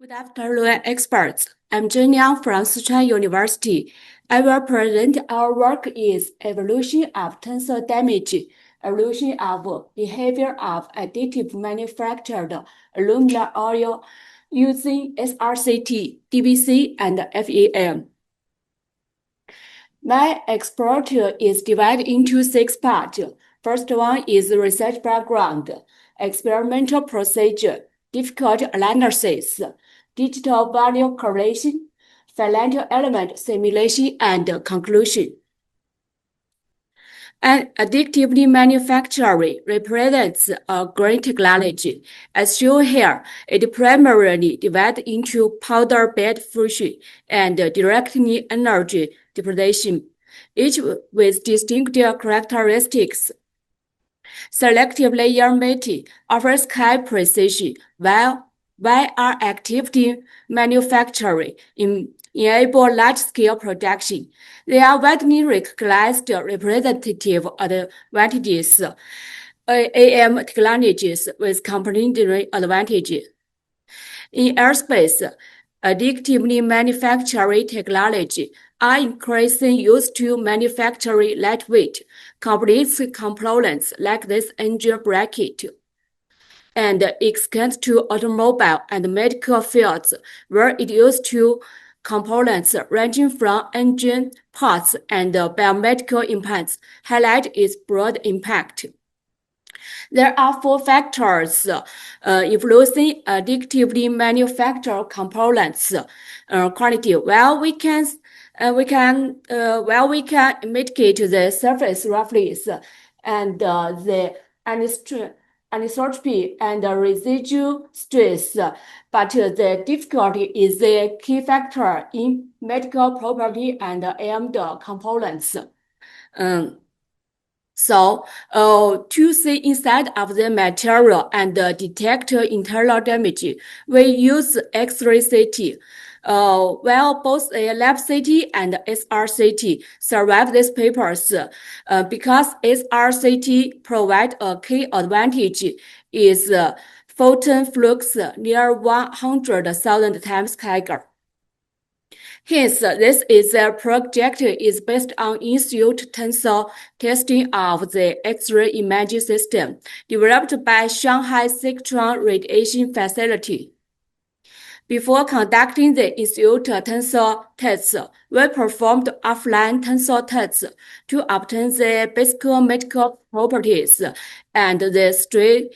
Good afternoon, experts. I'm Zhen Liao from Sichuan University. I will present our work is evolution of tensile damage, evolution of behavior of additive manufactured aluminum oil using SRCT, DBC, and FEM. My expertise is divided into 6 parts. First one is research background, experimental procedure, difficult analysis, digital value correlation, financial element simulation, and conclusion. And additively manufacturing represents a green technology. As shown here, it primarily divides into powder bed fusion and direct energy deposition, each with distinct characteristics. Selective layer mating offers high precision, while VR activity manufacturing enable large-scale production. They are widely recognized representative advantages, AM technologies with complementary advantages. In aerospace, additively manufacturing technology are increasing used to manufacturing lightweight, complex components like this engine bracket, and extends to automobile and medical fields, where it used to components ranging from engine parts and biomedical implants, highlight its broad impact. There are 4 factors influencing additively manufactured components quality. While we can mitigate the surface roughness and the anisotropy and residual stress, but the difficulty is the key factor in medical property and aimed components. So, to see inside of the material and detect internal damage, we use X-ray CT. While both lab CT and SRCT survive these papers, because SRCT provide a key advantage is photon flux near 100,000 times higher. Hence, this project is based on in-situ tensile testing of the X-ray imaging system developed by Shanghai Sichuan Radiation Facility. Before conducting the in-situ tensile tests, we performed offline tensile tests to obtain the basic medical properties and the strain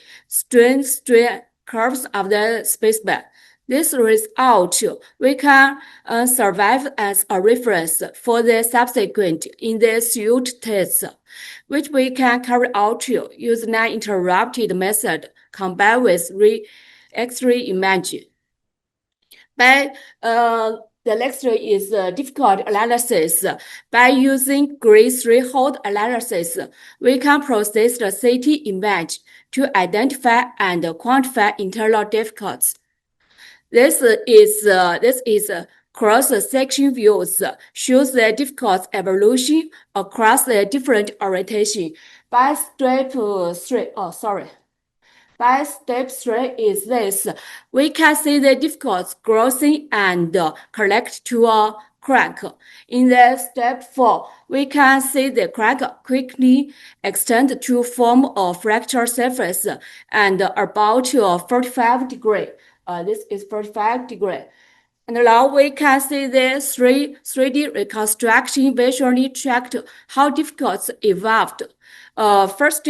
curves of the specimen. This result we can survive as a reference for the subsequent in-situ tests, which we can carry out using an uninterrupted method combined with X-ray imaging. By the next is difficult analysis. By using gray threshold analysis, we can process the CT image to identify and quantify internal difficulties. This is cross-section views shows the difficult evolution across the different orientation. By step 3 is this. We can see the difficult growing and collect to a crack. In the step 4, we can see the crack quickly extend to form a fracture surface and about 45 degrees. This is 45 degrees. And now we can see the 3D reconstruction visually tracked how difficult evolved. First,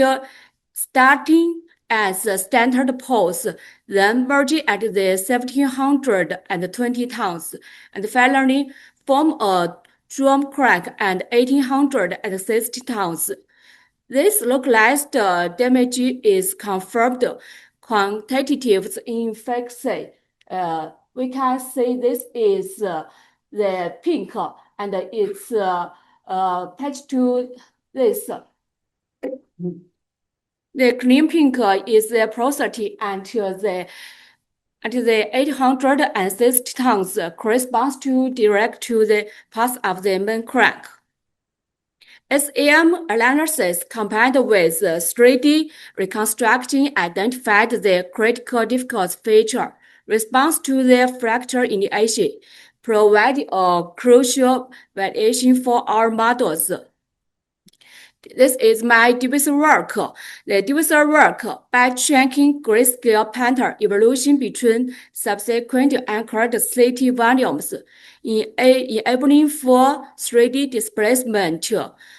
starting as a standard pose, then merging at the 1720 tons, and finally form a drum crack at 1860 tons. This localized damage is confirmed quantitative in fact. We can see this is the pink, and it's attached to this. The clean pink is the porosity until the 860 tons corresponds to direct to the path of the main crack. SEM analysis combined with 3D reconstruction identified the critical difficult feature, response to the fracture initiation, provide a crucial validation for our models. This is my division work. The division work by tracking grayscale pattern evolution between subsequent anchored city volumes, enabling for 3D displacement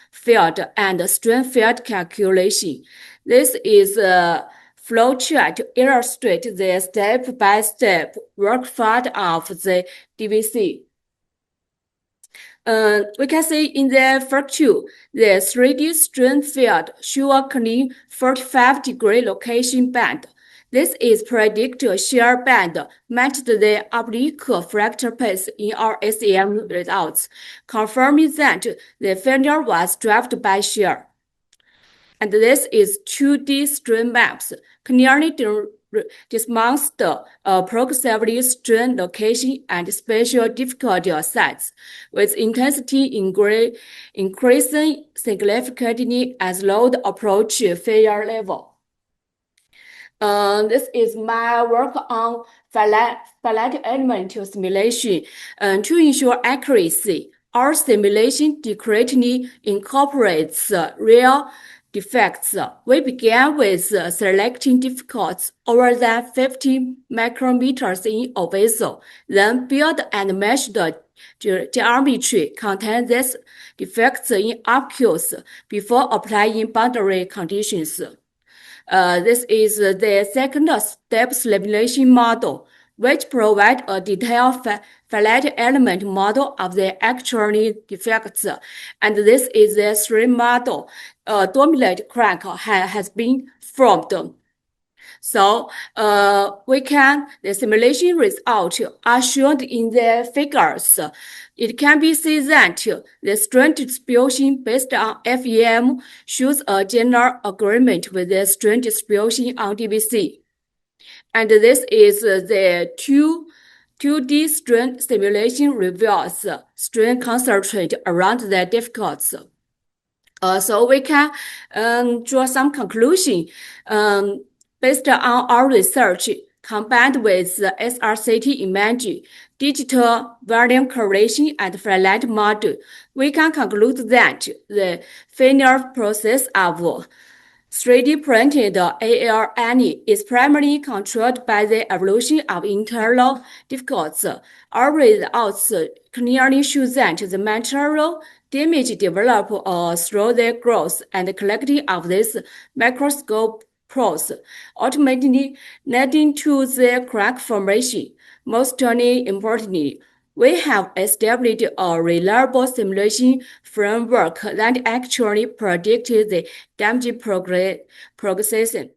field and strain field calculation. This is a flowchart to illustrate the step-by-step workflow of the DVC. We can see in the fracture, the 3D strain field show a clean 45-degree location band. This is predicted shear band matched the oblique fracture path in our SEM results, confirming that the failure was driven by shear. And this is 2D strain maps, clearly demonstrate progressively strain location and spatial difficulty sites, with intensity increasing significantly as load approach failure level. This is my work on finite element simulation. To ensure accuracy, our simulation discretely incorporates real defects. We began with selecting defects over than 50 micrometers in a vessel, then build and mesh the geometry contain these defects in obtuse before applying boundary conditions. This is the second step simulation model, which provides a detailed finite element model of the actual defects. And this is the three model. Dominant crack has been formed. So the simulation results are shown in the figures. It can be seen that the strain distribution based on FEM shows a general agreement with the strain distribution on DVC. And this is the 2D strain simulation reveals strain concentrate around the defects. So we can draw some conclusion based on our research combined with the SRCT imaging, digital volume correlation, and finite model. We can conclude that the failure process of 3D printed ALNE is primarily controlled by the evolution of internal defects. Our results clearly show that the material damage developed through the growth and collecting of this microscope pores, ultimately leading to the crack formation. Most importantly, we have established a reliable simulation framework that actually predicted the damage progression.